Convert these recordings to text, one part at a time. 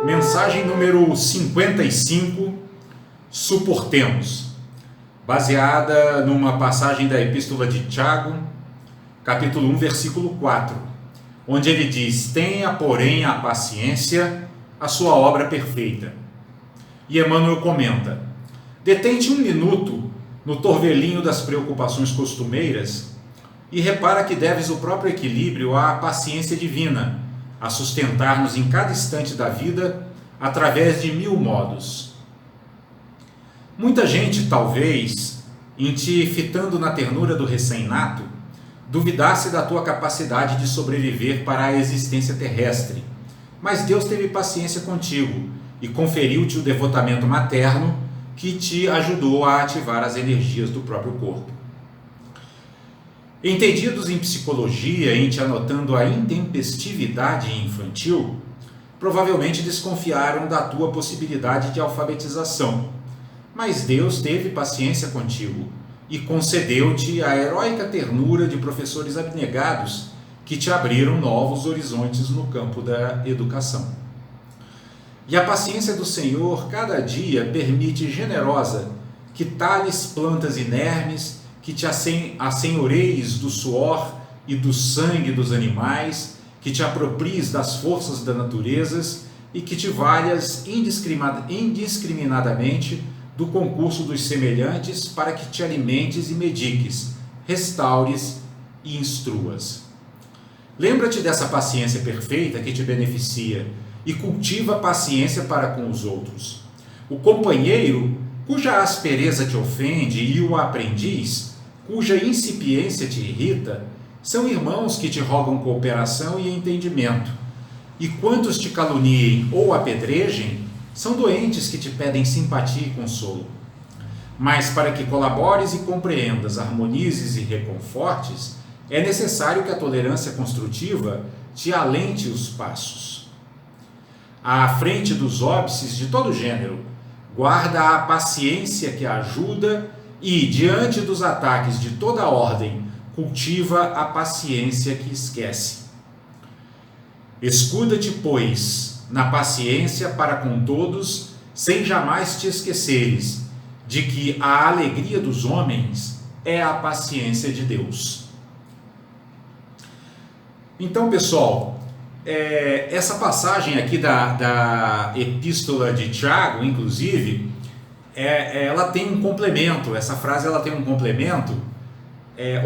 Mensagem número 55, suportemos, baseada numa passagem da Epístola de Tiago, capítulo 1, versículo 4, onde ele diz: tenha, porém, a paciência, a sua obra perfeita. E Emmanuel comenta: detente um minuto no torvelinho das preocupações costumeiras e repara que deves o próprio equilíbrio à paciência divina, a sustentar-nos em cada instante da vida através de 1000 modos. Muita gente, talvez, em te fitando na ternura do recém-nato, duvidasse da tua capacidade de sobreviver para a existência terrestre, mas Deus teve paciência contigo e conferiu-te o devotamento materno que te ajudou a ativar as energias do próprio corpo. Entendidos em psicologia, em te anotando a intempestividade infantil, provavelmente desconfiaram da tua possibilidade de alfabetização. Mas Deus teve paciência contigo e concedeu-te a heróica ternura de professores abnegados que te abriram novos horizontes no campo da educação. E a paciência do Senhor cada dia permite generosa que tales plantas inermes, que te assenhoreis do suor e do sangue dos animais, que te apropries das forças da natureza e que te valhas indiscriminadamente do concurso dos semelhantes para que te alimentes e mediques, restaures e instruas. Lembra-te dessa paciência perfeita que te beneficia e cultiva a paciência para com os outros. O companheiro, cuja aspereza te ofende, e o aprendiz, cuja incipiência te irrita, são irmãos que te rogam cooperação e entendimento. E quantos te caluniem ou apedrejem, são doentes que te pedem simpatia e consolo. Mas para que colabores e compreendas, harmonizes e reconfortes, é necessário que a tolerância construtiva te alente os passos. À frente dos óbices de todo gênero, guarda a paciência que ajuda e, diante dos ataques de toda ordem, cultiva a paciência que esquece. Escuda-te, pois, na paciência para com todos, sem jamais te esqueceres de que a alegria dos homens é a paciência de Deus. Então, pessoal, essa passagem aqui da Epístola de Tiago, inclusive, ela tem um complemento. Essa frase ela tem um complemento,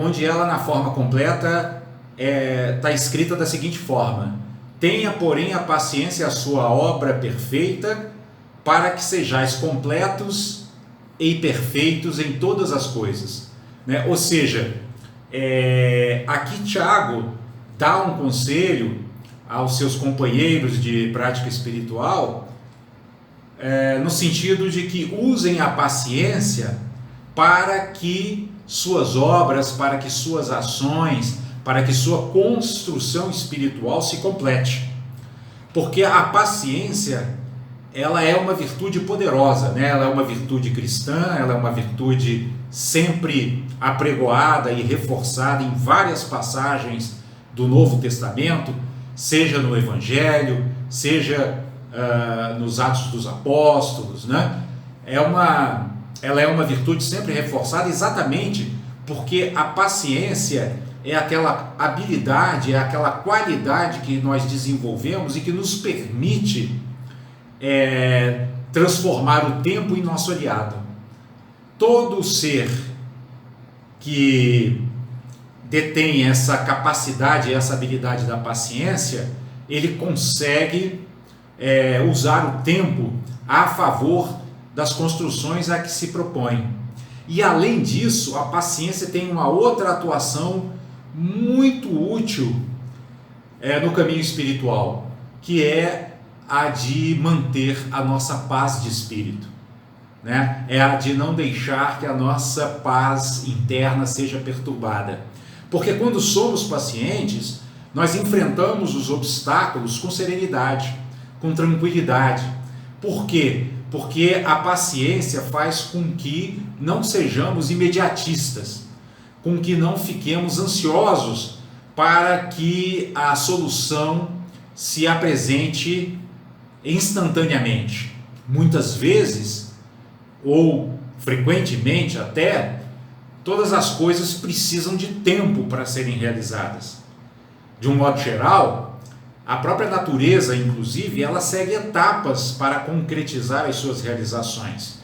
onde ela, na forma completa, está escrita da seguinte forma: tenha, porém, a paciência a sua obra perfeita, para que sejais completos e perfeitos em todas as coisas. Né? Ou seja, aqui Tiago dá um conselho aos seus companheiros de prática espiritual, no sentido de que usem a paciência para que suas obras, para que suas ações, para que sua construção espiritual se complete. Porque a paciência, ela é uma virtude poderosa, né? Ela é uma virtude cristã, ela é uma virtude sempre apregoada e reforçada em várias passagens do Novo Testamento, seja no Evangelho, seja nos Atos dos Apóstolos, né? Ela é uma virtude sempre reforçada exatamente porque a paciência é aquela habilidade, é aquela qualidade que nós desenvolvemos e que nos permite transformar o tempo em nosso aliado. Todo ser que detém essa capacidade, essa habilidade da paciência, ele consegue usar o tempo a favor das construções a que se propõe. E além disso, a paciência tem uma outra atuação muito útil no caminho espiritual, que é a de manter a nossa paz de espírito, né? É a de não deixar que a nossa paz interna seja perturbada. Porque quando somos pacientes, nós enfrentamos os obstáculos com serenidade, com tranquilidade. Por quê? Porque a paciência faz com que não sejamos imediatistas, com que não fiquemos ansiosos para que a solução se apresente instantaneamente. Muitas vezes, ou frequentemente até, todas as coisas precisam de tempo para serem realizadas. De um modo geral, a própria natureza, inclusive, ela segue etapas para concretizar as suas realizações.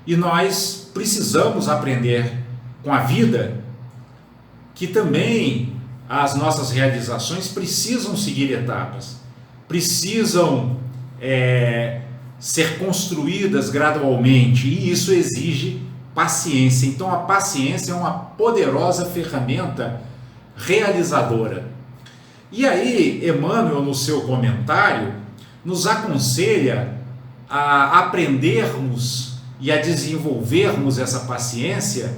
E nós precisamos aprender com a vida que também as nossas realizações precisam seguir etapas, precisam ser construídas gradualmente, e isso exige paciência. Então a paciência é uma poderosa ferramenta realizadora. E aí Emmanuel, no seu comentário, nos aconselha a aprendermos e a desenvolvermos essa paciência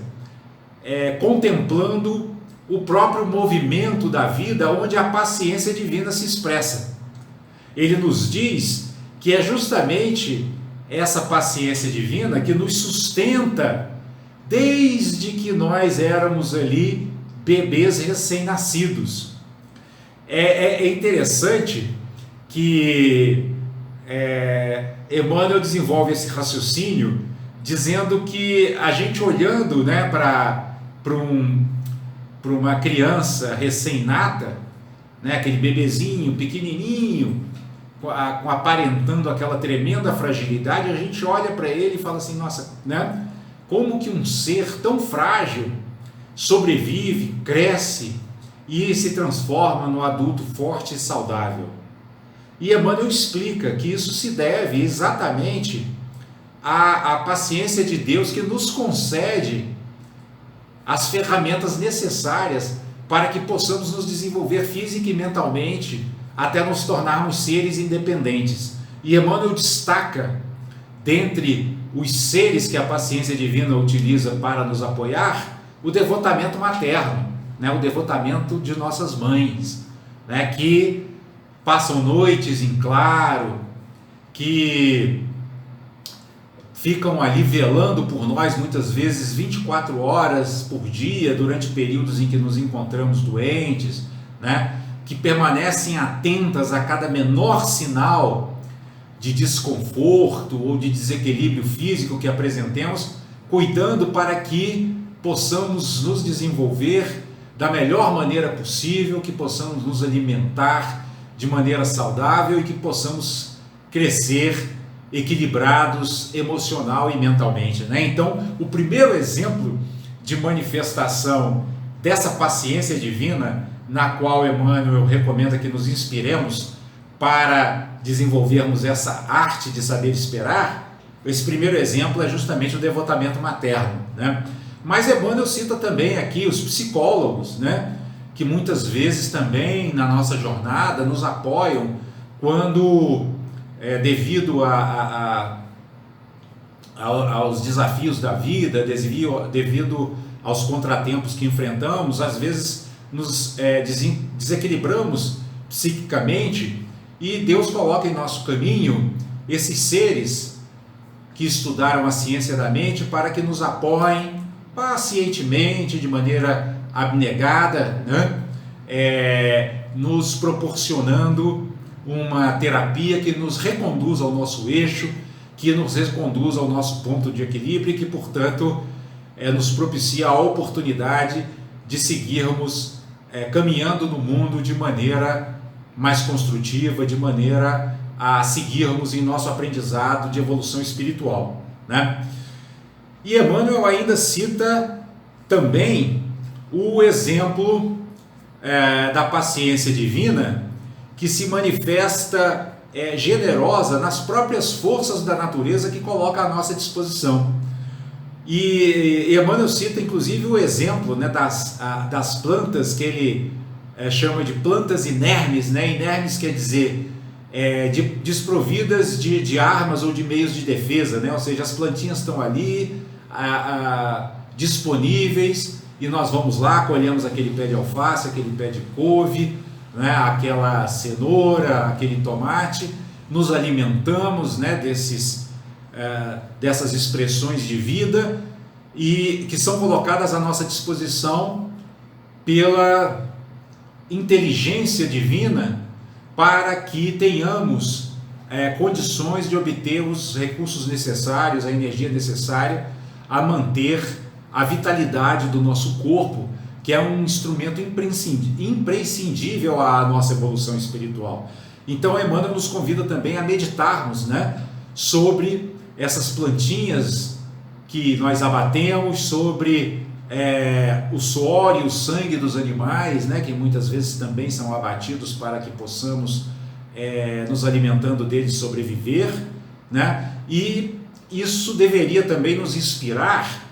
contemplando o próprio movimento da vida, onde a paciência divina se expressa. Ele nos diz que é justamente essa paciência divina que nos sustenta desde que nós éramos ali bebês recém-nascidos. É interessante que Emmanuel desenvolve esse raciocínio dizendo que a gente olhando, né, para uma criança recém-nata, né, aquele bebezinho pequenininho, aparentando aquela tremenda fragilidade, a gente olha para ele e fala assim, nossa, né, como que um ser tão frágil sobrevive, cresce e se transforma no adulto forte e saudável. E Emmanuel explica que isso se deve exatamente à paciência de Deus, que nos concede as ferramentas necessárias para que possamos nos desenvolver física e mentalmente até nos tornarmos seres independentes. E Emmanuel destaca, dentre os seres que a paciência divina utiliza para nos apoiar, o devotamento materno, né? O devotamento de nossas mães, né? Que passam noites em claro, que ficam ali velando por nós muitas vezes 24 horas por dia, durante períodos em que nos encontramos doentes, né? Que permanecem atentas a cada menor sinal de desconforto ou de desequilíbrio físico que apresentemos, cuidando para que possamos nos desenvolver da melhor maneira possível, que possamos nos alimentar de maneira saudável e que possamos crescer equilibrados emocional e mentalmente, né? Então, o primeiro exemplo de manifestação dessa paciência divina, na qual Emmanuel recomenda que nos inspiremos para desenvolvermos essa arte de saber esperar, esse primeiro exemplo é justamente o devotamento materno, né? Mas Emmanuel cita também aqui os psicólogos, né? Que muitas vezes também na nossa jornada nos apoiam quando, devido aos desafios da vida, devido aos contratempos que enfrentamos, às vezes nos desequilibramos psiquicamente, e Deus coloca em nosso caminho esses seres que estudaram a ciência da mente para que nos apoiem pacientemente, de maneira abnegada, né? Nos proporcionando uma terapia que nos reconduz ao nosso eixo, que nos reconduz ao nosso ponto de equilíbrio e que, portanto, nos propicia a oportunidade de seguirmos caminhando no mundo de maneira mais construtiva, de maneira a seguirmos em nosso aprendizado de evolução espiritual, né? E Emmanuel ainda cita também o exemplo da paciência divina, que se manifesta generosa nas próprias forças da natureza que coloca à nossa disposição. E Emmanuel cita inclusive o exemplo, né, das plantas que ele chama de plantas inermes, né? Inermes quer dizer desprovidas de armas ou de meios de defesa, né? Ou seja, as plantinhas estão ali disponíveis, e nós vamos lá, colhemos aquele pé de alface, aquele pé de couve, né? Aquela cenoura, aquele tomate, nos alimentamos, né, dessas expressões de vida, e que são colocadas à nossa disposição pela inteligência divina, para que tenhamos condições de obter os recursos necessários, a energia necessária a manter a vitalidade do nosso corpo, que é um instrumento imprescindível à nossa evolução espiritual. Então Emmanuel nos convida também a meditarmos, né, sobre essas plantinhas que nós abatemos, sobre o suor e o sangue dos animais, né, que muitas vezes também são abatidos para que possamos, nos alimentando deles, sobreviver, né? E isso deveria também nos inspirar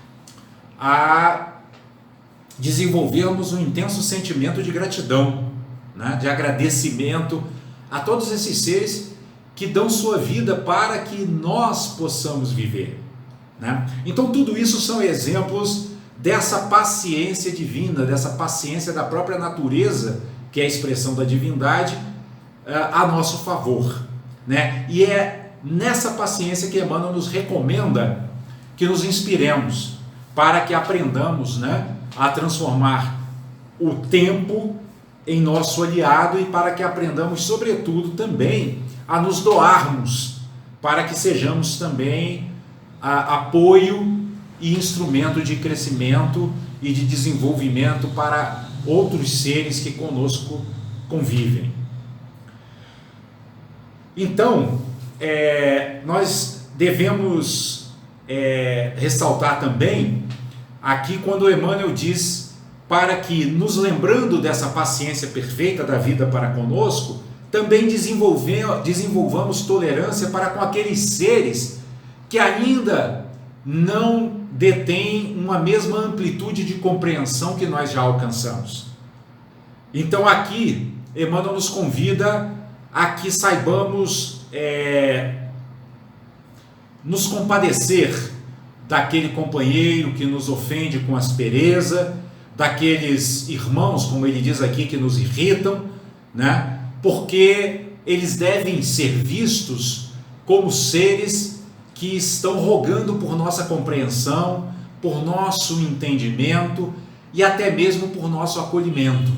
a desenvolvermos um intenso sentimento de gratidão, né, de agradecimento a todos esses seres que dão sua vida para que nós possamos viver, né? Então tudo isso são exemplos dessa paciência divina, dessa paciência da própria natureza, que é a expressão da divindade, a nosso favor, né? E é nessa paciência que Emmanuel nos recomenda que nos inspiremos para que aprendamos, né, a transformar o tempo em nosso aliado e para que aprendamos, sobretudo, também a nos doarmos, para que sejamos também apoio e instrumento de crescimento e de desenvolvimento para outros seres que conosco convivem. Então, nós devemos ressaltar também aqui quando Emmanuel diz para que, nos lembrando dessa paciência perfeita da vida para conosco, também desenvolvamos tolerância para com aqueles seres que ainda não detêm uma mesma amplitude de compreensão que nós já alcançamos. Então aqui, Emmanuel nos convida a que saibamos nos compadecer daquele companheiro que nos ofende com aspereza, daqueles irmãos, como ele diz aqui, que nos irritam, né? Porque eles devem ser vistos como seres que estão rogando por nossa compreensão, por nosso entendimento e até mesmo por nosso acolhimento,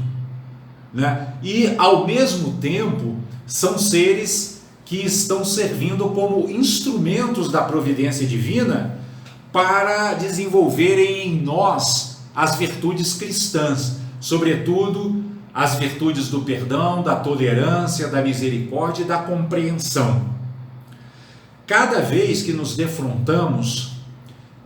né? E ao mesmo tempo são seres que estão servindo como instrumentos da providência divina para desenvolverem em nós as virtudes cristãs, sobretudo as virtudes do perdão, da tolerância, da misericórdia e da compreensão. Cada vez que nos defrontamos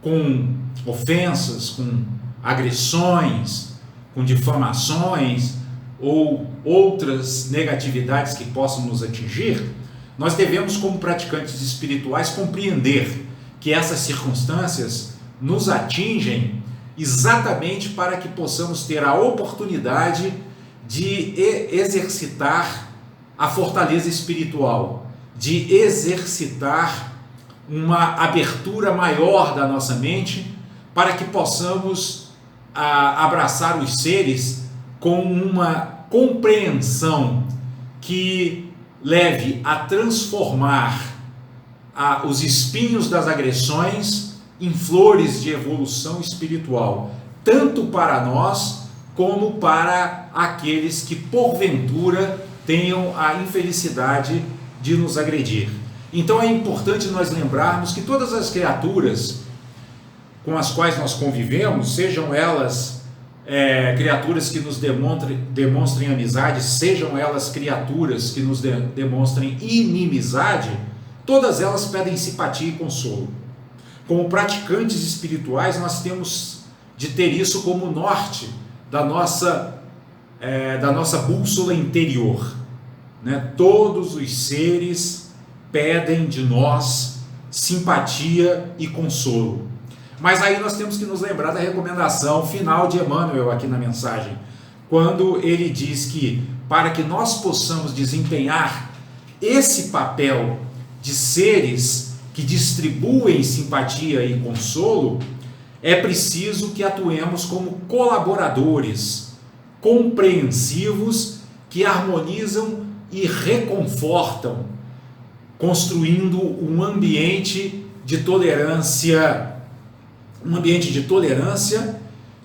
com ofensas, com agressões, com difamações ou outras negatividades que possam nos atingir, nós devemos, como praticantes espirituais, compreender que essas circunstâncias nos atingem exatamente para que possamos ter a oportunidade de exercitar a fortaleza espiritual, de exercitar uma abertura maior da nossa mente, para que possamos abraçar os seres com uma compreensão que leve a transformar os espinhos das agressões em flores de evolução espiritual, tanto para nós como para aqueles que porventura tenham a infelicidade de nos agredir. Então é importante nós lembrarmos que todas as criaturas com as quais nós convivemos, sejam elas criaturas que nos demonstrem amizade, sejam elas criaturas que nos demonstrem inimizade, todas elas pedem simpatia e consolo. Como praticantes espirituais, nós temos de ter isso como norte da nossa bússola interior, né? Todos os seres pedem de nós simpatia e consolo. Mas aí nós temos que nos lembrar da recomendação final de Emmanuel aqui na mensagem, quando ele diz que para que nós possamos desempenhar esse papel de seres que distribuem simpatia e consolo, é preciso que atuemos como colaboradores, compreensivos, que harmonizam e reconfortam, construindo um ambiente de tolerância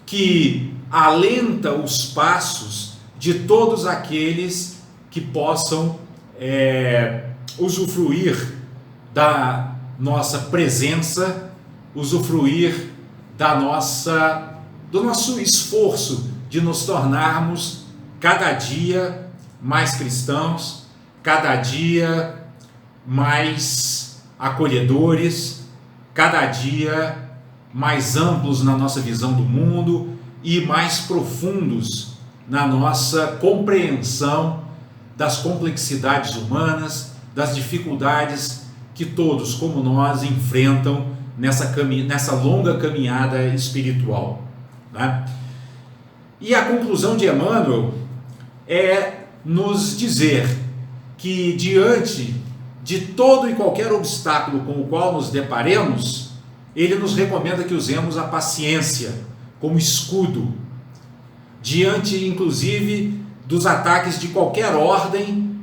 que alenta os passos de todos aqueles que possam usufruir da nossa presença, usufruir do nosso esforço de nos tornarmos cada dia mais cristãos, cada dia mais acolhedores, cada dia mais amplos na nossa visão do mundo e mais profundos na nossa compreensão das complexidades humanas, das dificuldades que todos, como nós, enfrentam nessa longa caminhada espiritual, né? E a conclusão de Emmanuel é nos dizer que, diante de todo e qualquer obstáculo com o qual nos deparemos, ele nos recomenda que usemos a paciência como escudo, diante inclusive dos ataques de qualquer ordem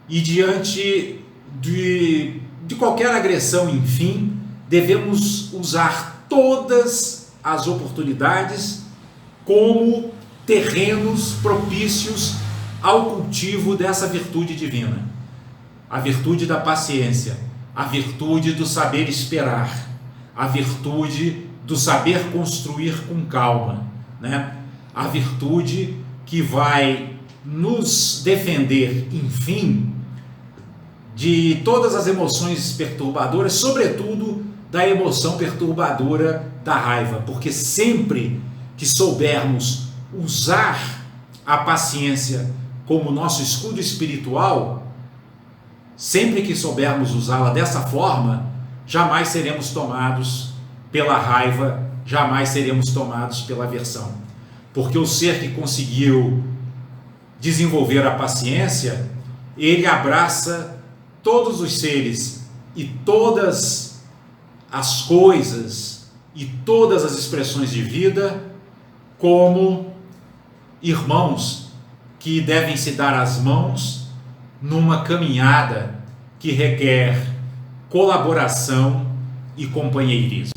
e diante de qualquer agressão, enfim, devemos usar todas as oportunidades como terrenos propícios ao cultivo dessa virtude divina, a virtude da paciência, a virtude do saber esperar, a virtude do saber construir com calma, né? A virtude que vai nos defender, enfim, de todas as emoções perturbadoras, sobretudo da emoção perturbadora da raiva, porque sempre que soubermos usar a paciência como nosso escudo espiritual, sempre que soubermos usá-la dessa forma, jamais seremos tomados pela raiva, jamais seremos tomados pela aversão, porque o ser que conseguiu desenvolver a paciência, ele abraça todos os seres e todas as coisas e todas as expressões de vida como irmãos que devem se dar as mãos numa caminhada que requer colaboração e companheirismo.